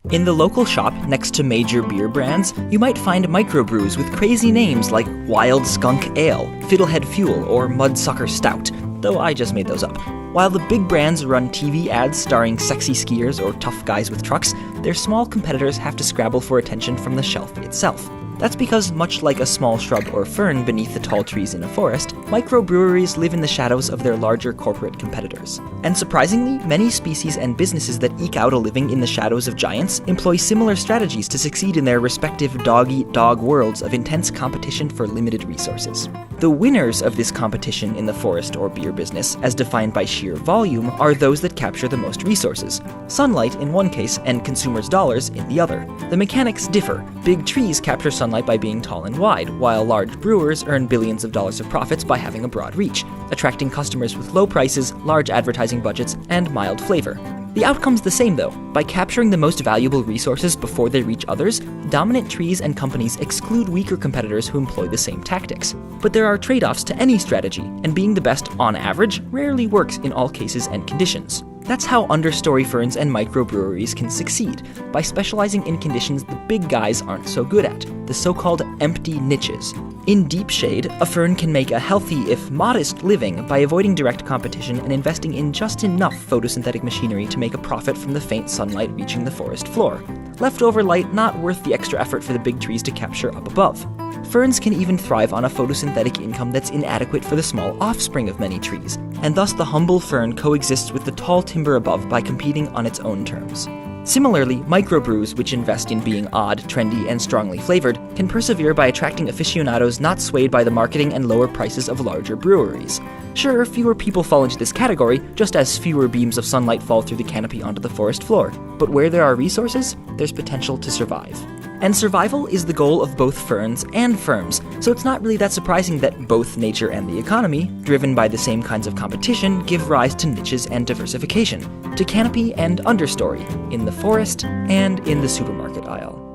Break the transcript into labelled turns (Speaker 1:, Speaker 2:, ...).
Speaker 1: In the local shop next to major beer brands, you might find microbrews with crazy names like Wild Skunk Ale, Fiddlehead Fuel, or Mudsucker Stout, though I just made those up. While the big brands run TV ads starring sexy skiers or tough guys with trucks, their small competitors have to scrabble for attention from the shelf itself. That's because, much like a small shrub or fern beneath the tall trees in a forest, microbreweries live in the shadows of their larger corporate competitors. And surprisingly, many species and businesses that eke out a living in the shadows of giants employ similar strategies to succeed in their respective dog-eat-dog worlds of intense competition for limited resources. The winners of this competition in the forest or beer business, as defined by sheer volume, are those that capture the most resources. Sunlight in one case and consumers' dollars in the other. The mechanics differ. Big trees capture sunlight by being tall and wide, while large brewers earn billions of dollars of profits by having a broad reach, attracting customers with low prices, large advertising budgets, and mild flavor. The outcome's the same though. By capturing the most valuable resources before they reach others, dominant trees and companies exclude weaker competitors who employ the same tactics. But there are trade-offs to any strategy, and being the best on average rarely works in all cases and conditions. That's how understory ferns and microbreweries can succeed, by specializing in conditions the big guys aren't so good at, the so-called empty niches. In deep shade, a fern can make a healthy, if modest, living by avoiding direct competition and investing in just enough photosynthetic machinery to make a profit from the faint sunlight reaching the forest floor. Leftover light not worth the extra effort for the big trees to capture up above. Ferns can even thrive on a photosynthetic income that's inadequate for the small offspring of many trees, and thus the humble fern coexists with the tall timber above by competing on its own terms. Similarly, microbrews, which invest in being odd, trendy, and strongly flavored, can persevere by attracting aficionados not swayed by the marketing and lower prices of larger breweries. Sure, fewer people fall into this category, just as fewer beams of sunlight fall through the canopy onto the forest floor. But where there are resources, there's potential to survive. And survival is the goal of both ferns and firms, so it's not really that surprising that both nature and the economy, driven by the same kinds of competition, give rise to niches and diversification, to canopy and understory, in the forest and in the supermarket aisle.